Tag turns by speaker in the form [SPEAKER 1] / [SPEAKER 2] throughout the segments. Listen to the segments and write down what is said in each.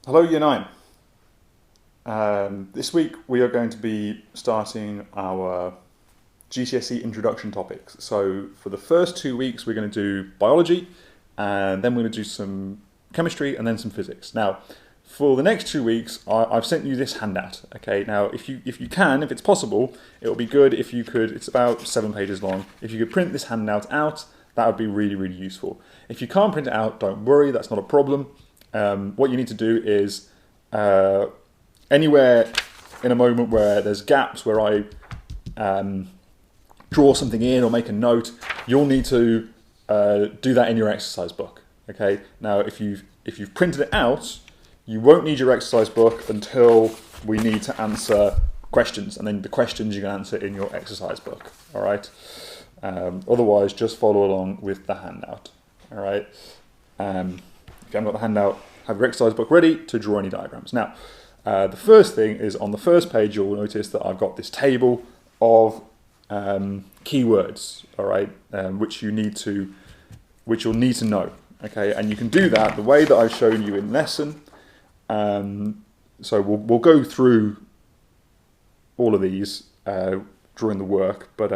[SPEAKER 1] Hello, Year 9. This week we are going to be starting our GCSE introduction topics. So for the first 2 weeks we're going to do biology, and then we're going to do some chemistry and then some physics. Now, for the next 2 weeks I've sent you this handout. Okay, now if you can, if it's possible, it would be good if you could, it's about 7 pages long, if you could print this handout out, that would be really, really useful. If you can't print it out, don't worry, that's not a problem. What you need to do is anywhere in a moment where there's gaps where I draw something in or make a note, you'll need to do that in your exercise book. Okay. Now, if you've printed it out, you won't need your exercise book until we need to answer questions, and then the questions you can answer in your exercise book. All right. Otherwise, just follow along with the handout. All right. If you haven't got the handout, have your exercise book ready to draw any diagrams. Now, the first thing is on the first page, you'll notice that I've got this table of keywords, all right, which you'll need to know, okay? And you can do that the way that I've shown you in lesson. So we'll go through all of these during the work, but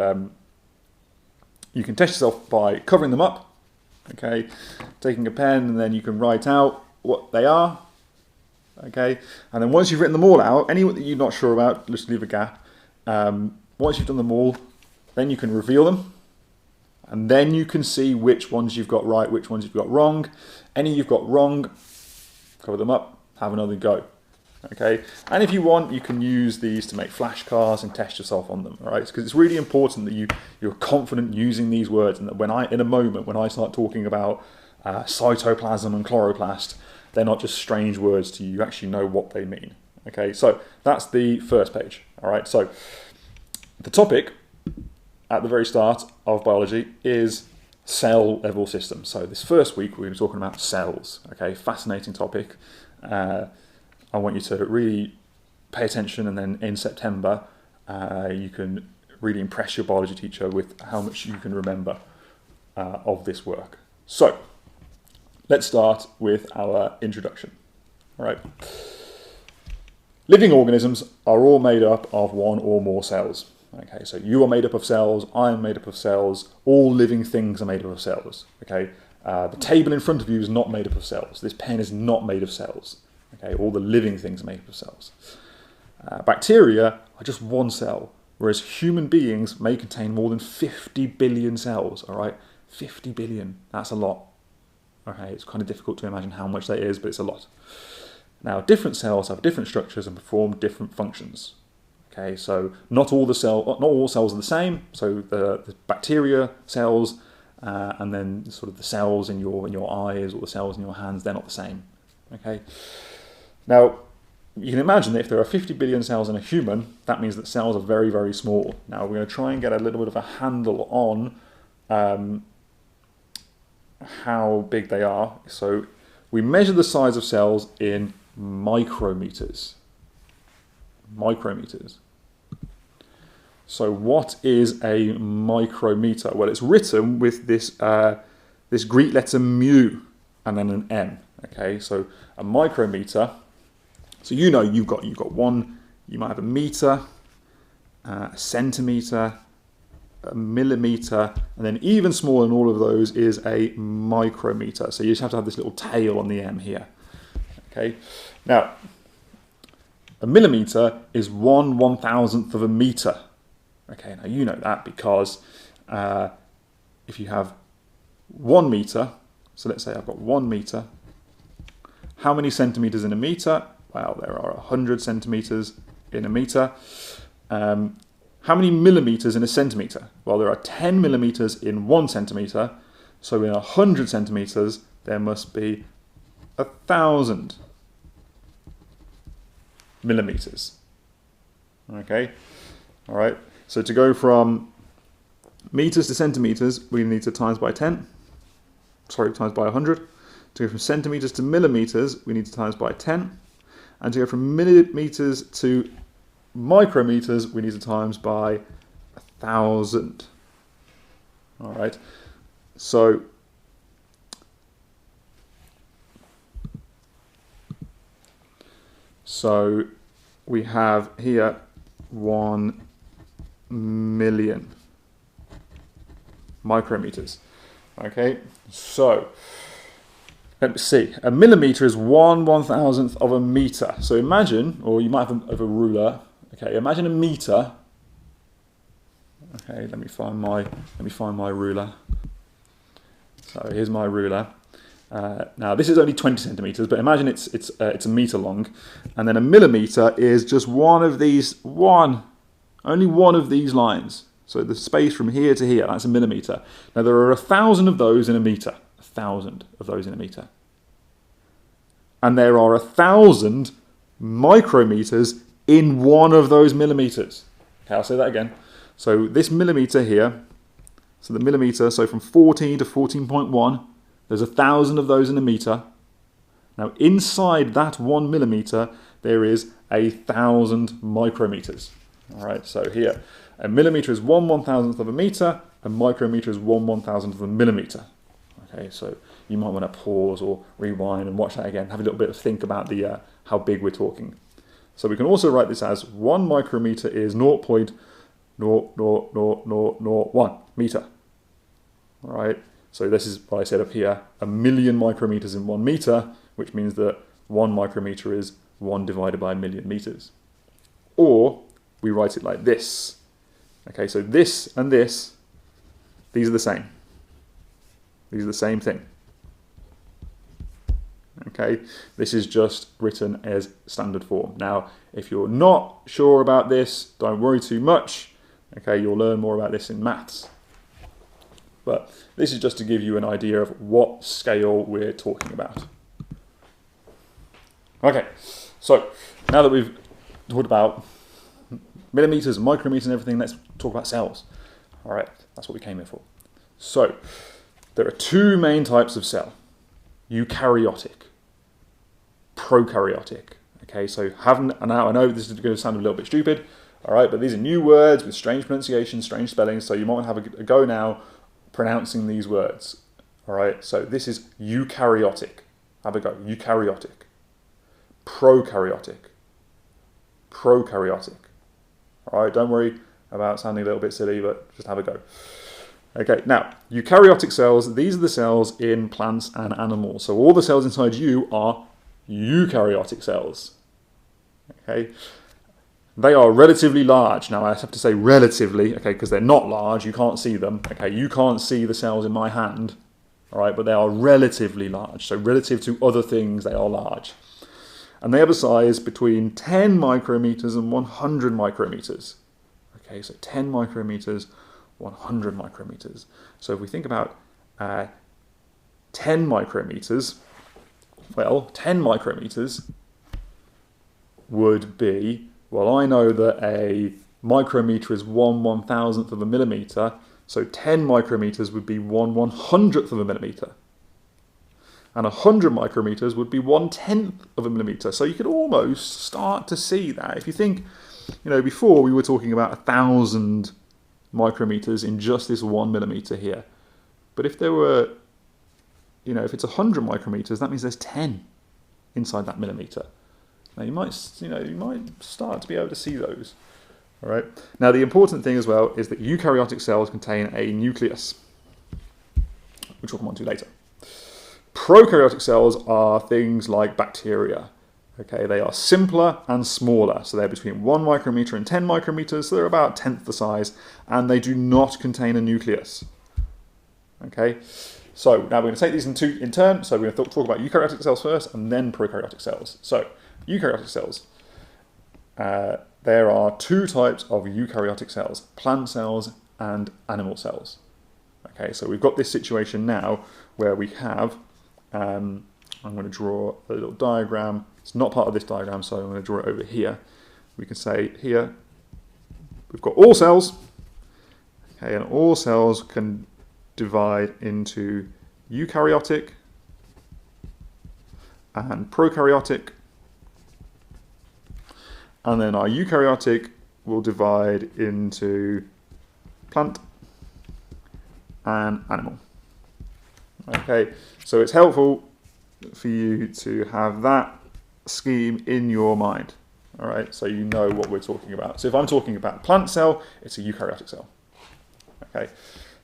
[SPEAKER 1] you can test yourself by covering them up. Okay, taking a pen, and then you can write out what they are. Okay, and then once you've written them all out, any that you're not sure about, just leave a gap. Once you've done them all, then you can reveal them, and then you can see which ones you've got right, which ones you've got wrong. Any you've got wrong, cover them up, have another go. Okay, and if you want, you can use these to make flashcards and test yourself on them. All right, because it's really important that you're confident using these words, and that when I start talking about cytoplasm and chloroplast, they're not just strange words to you. You actually know what they mean. Okay, so that's the first page. All right, so the topic at the very start of biology is cell level systems. So this first week we're going to be talking about cells. Okay, fascinating topic. I want you to really pay attention, and then in September you can really impress your biology teacher with how much you can remember of this work. So let's start with our introduction. All right. Living organisms are all made up of one or more cells. Okay, so you are made up of cells, I am made up of cells, all living things are made up of cells. Okay, the table in front of you is not made up of cells. This pen is not made of cells. Okay, all the living things are made up of cells. Bacteria are just one cell, whereas human beings may contain more than 50 billion cells. All right, 50 billion, that's a lot. Okay, it's kind of difficult to imagine how much that is, but it's a lot. Now, different cells have different structures and perform different functions. Okay, so not all cells are the same. So the bacteria cells, and then sort of the cells in your eyes or the cells in your hands, they're not the same. Okay. Now, you can imagine that if there are 50 billion cells in a human, that means that cells are very, very small. Now, we're going to try and get a little bit of a handle on how big they are. So we measure the size of cells in micrometers. Micrometers. So what is a micrometer? Well, it's written with this Greek letter mu and then an M. Okay, so a micrometer. So you know you've got one. You might have a meter, a centimeter, a millimeter, and then even smaller than all of those is a micrometer. So you just have to have this little tail on the M here. Okay, now a millimeter is 1/1000th of a meter. Okay, now you know that because if you have 1 meter, so let's say I've got 1 meter. How many centimeters in a meter? Well, there are 100 centimeters in a meter. How many millimeters in a centimeter? Well, there are 10 millimeters in 1 centimeter. So in 100 centimeters, there must be 1,000 millimeters. Okay, all right. So to go from meters to centimeters, we need to times by 100. To go from centimeters to millimeters, we need to times by 10. And to go from millimeters to micrometers, we need to times by 1,000. All right. So So we have here 1 million micrometers. Okay, so let's see. A millimeter is 1/1000th of a meter. So imagine, or you might have a ruler. Okay, imagine a meter. Okay, let me find my ruler. So here's my ruler. Now this is only 20 centimeters, but imagine it's a meter long, and then a millimeter is just only one of these lines. So the space from here to here, that's a millimeter. Now there are 1,000 of those in a meter. 1,000 of those in a meter. And there are 1,000 micrometers in one of those millimeters. Okay, I'll say that again. So this millimeter here, so the millimeter, so from 14 to 14.1, there's 1,000 of those in a meter. Now inside that 1 millimeter, there is 1,000 micrometers. All right, so here, a millimeter is 1/1000th of a meter, a micrometer is 1/1000th of a millimeter. Okay, so you might want to pause or rewind and watch that again, have a little bit of think about the how big we're talking. So we can also write this as 1 micrometer is 0.00001 meter. All right, so this is what I said up here, 1 million micrometers in 1 meter, which means that 1 micrometer is 1 divided by 1 million meters. Or we write it like this. Okay, so this and this, these are the same. These are the same thing. Okay, this is just written as standard form. Now, if you're not sure about this, don't worry too much. Okay, you'll learn more about this in maths. But this is just to give you an idea of what scale we're talking about. Okay, so now that we've talked about millimeters, micrometers and everything, let's talk about cells. All right, that's what we came here for. So, there are two main types of cell. Eukaryotic, prokaryotic. Okay, so now I know this is going to sound a little bit stupid, all right, but these are new words with strange pronunciation, strange spelling, so you might want to have a go now pronouncing these words. All right, so this is eukaryotic. Have a go. Eukaryotic. Prokaryotic. Prokaryotic. All right, don't worry about sounding a little bit silly, but just have a go. Okay, now, eukaryotic cells, these are the cells in plants and animals. So all the cells inside you are eukaryotic cells. Okay, they are relatively large. Now, I have to say relatively, okay, because they're not large, you can't see them. Okay, you can't see the cells in my hand, all right, but they are relatively large. So relative to other things, they are large. And they have a size between 10 micrometers and 100 micrometers. Okay, so 10 micrometers, 100 micrometers. So if we think about 10 micrometers, well, 10 micrometers would be, well, I know that a micrometer is 1/1000th of a millimeter, so 10 micrometers would be 1/100th of a millimeter. And 100 micrometers would be 1/10th of a millimeter. So you could almost start to see that. If you think, you know, before we were talking about 1,000 micrometers in just this 1 millimeter here. But if there were, you know, if it's 100 micrometers, that means there's 10 inside that millimeter. Now you might start to be able to see those. All right. Now the important thing as well is that eukaryotic cells contain a nucleus, which we'll come on to later. Prokaryotic cells are things like bacteria. Okay, they are simpler and smaller, so they're between 1 micrometer and 10 micrometers, so they're about 1/10 the size, and they do not contain a nucleus. Okay, so now we're going to take these in turn, so we're going to talk about eukaryotic cells first, and then prokaryotic cells. So, eukaryotic cells. There are two types of eukaryotic cells, plant cells and animal cells. Okay, so we've got this situation now where we have, I'm going to draw a little diagram. It's not part of this diagram, so I'm going to draw it over here. We can say here, we've got all cells, okay, and all cells can divide into eukaryotic and prokaryotic, and then our eukaryotic will divide into plant and animal. Okay, so it's helpful for you to have that scheme in your mind. All right, so you know what we're talking about. So if I'm talking about a plant cell, it's a eukaryotic cell. Okay,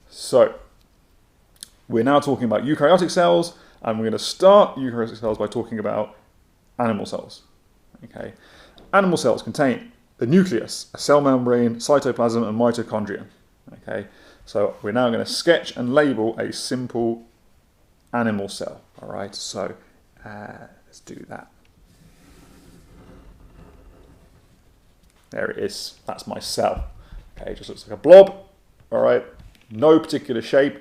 [SPEAKER 1] so we're now talking about eukaryotic cells, and we're going to start eukaryotic cells by talking about animal cells. Okay, animal cells contain the nucleus, a cell membrane, cytoplasm, and mitochondria. Okay, so we're now going to sketch and label a simple animal cell. All right, so let's do that. There it is. That's my cell. Okay, it just looks like a blob. All right, no particular shape,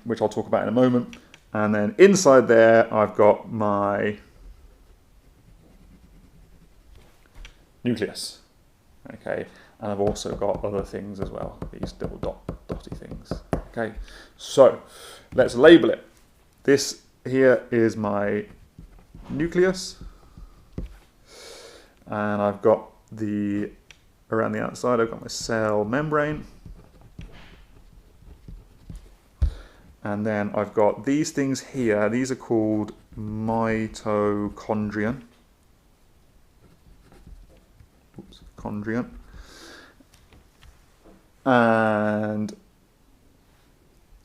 [SPEAKER 1] which I'll talk about in a moment. And then inside there, I've got my nucleus. Okay, and I've also got other things as well, these little dotty things. Okay, so let's label it. This here is my nucleus, and I've got around the outside, I've got my cell membrane. And then I've got these things here. These are called mitochondria. Oops, chondria. And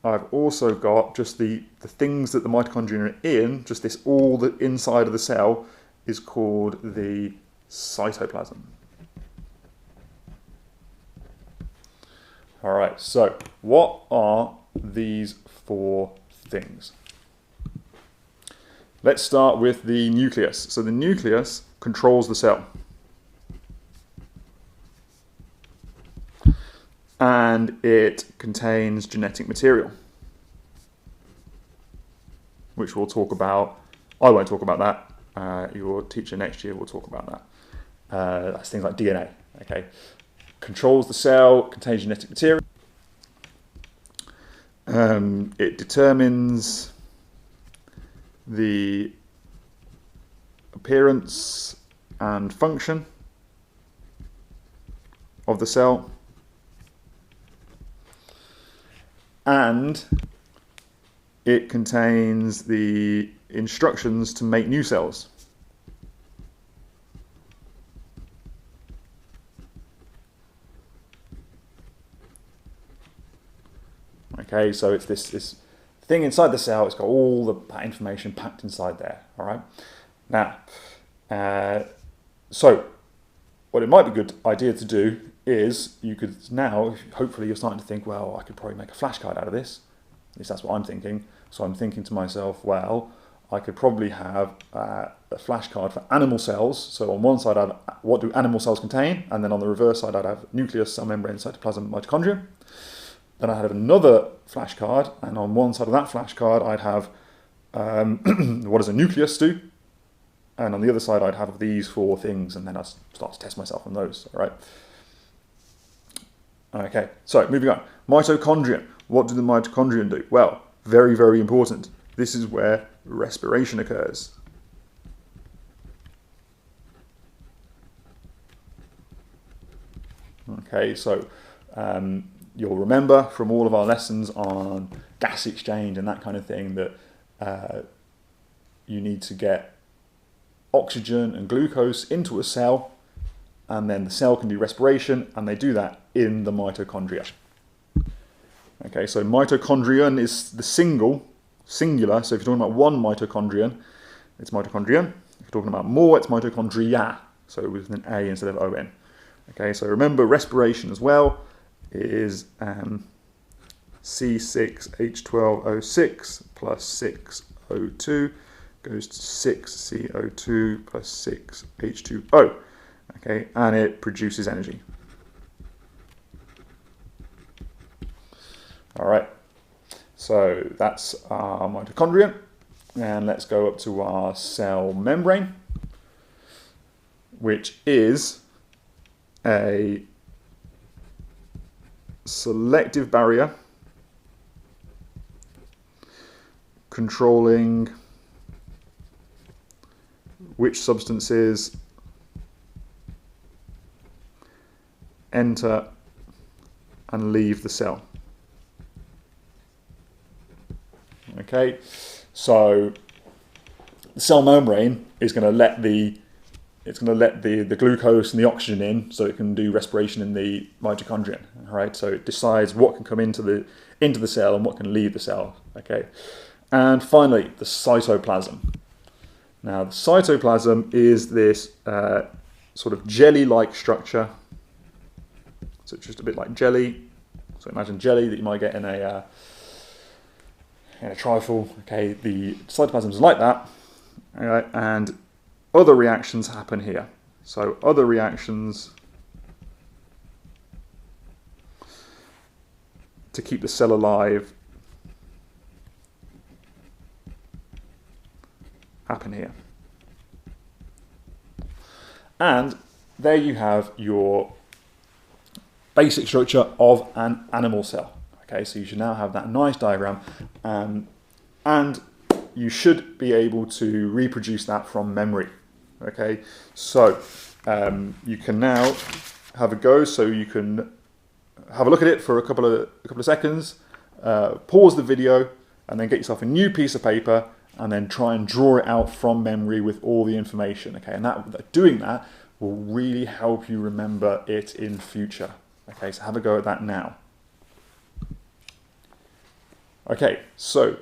[SPEAKER 1] I've also got just the things that the mitochondria are in, just this, all the inside of the cell is called the cytoplasm. All right, so what are these four things? Let's start with the nucleus. So the nucleus controls the cell. And it contains genetic material, which we'll talk about. I won't talk about that. Your teacher next year will talk about that. That's things like DNA. Okay, controls the cell, contains genetic material. It determines the appearance and function of the cell, and it contains the instructions to make new cells. Okay, so it's this thing inside the cell. It's got all that information packed inside there. All right. Now, so what it might be a good idea to do is you could now, hopefully you're starting to think, well, I could probably make a flashcard out of this. At least that's what I'm thinking. So I'm thinking to myself, well, I could probably have a flashcard for animal cells. So on one side, I'd have what do animal cells contain? And then on the reverse side, I'd have nucleus, cell membrane, cytoplasm, mitochondria. Then I'd have another flashcard, and on one side of that flashcard, I'd have what does a nucleus do? And on the other side, I'd have these four things, and then I'd start to test myself on those, all right? Okay, so moving on. Mitochondria. What do the mitochondria do? Well, very, very important. This is where respiration occurs. Okay, so you'll remember from all of our lessons on gas exchange and that kind of thing that you need to get oxygen and glucose into a cell, and then the cell can do respiration, and they do that in the mitochondria. Okay, so mitochondrion is the singular, so if you're talking about one mitochondrion, it's mitochondrion. If you're talking about more, it's mitochondria, so with an A instead of O-N. Okay, so remember respiration as well is C6H12O6 plus 6O2 goes to 6CO2 plus 6H2O. Okay, and it produces energy. All right, so that's our mitochondria, and let's go up to our cell membrane, which is a selective barrier controlling which substances enter and leave the cell. Okay, so the cell membrane is going to let the glucose and the oxygen in, so it can do respiration in the mitochondria. All right, so it decides what can come into the cell and what can leave the cell. Okay, and finally, the cytoplasm. Now, the cytoplasm is this sort of jelly-like structure. So it's just a bit like jelly. So imagine jelly that you might get in a trifle. Okay, the cytoplasm is like that. All right, and other reactions happen here. So other reactions to keep the cell alive happen here. And there you have your basic structure of an animal cell. Okay, so you should now have that nice diagram, and you should be able to reproduce that from memory. Okay, so you can now have a go. So you can have a look at it for a couple of seconds, pause the video, and then get yourself a new piece of paper, and then try and draw it out from memory with all the information. Okay, and doing that will really help you remember it in future. Okay, so have a go at that now. Okay, so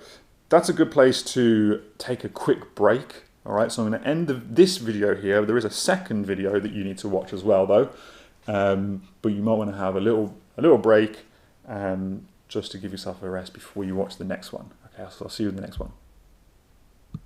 [SPEAKER 1] that's a good place to take a quick break. All right, so I'm going to end this video here. There is a second video that you need to watch as well, though, but you might want to have a little break just to give yourself a rest before you watch the next one. Okay, so I'll see you in the next one.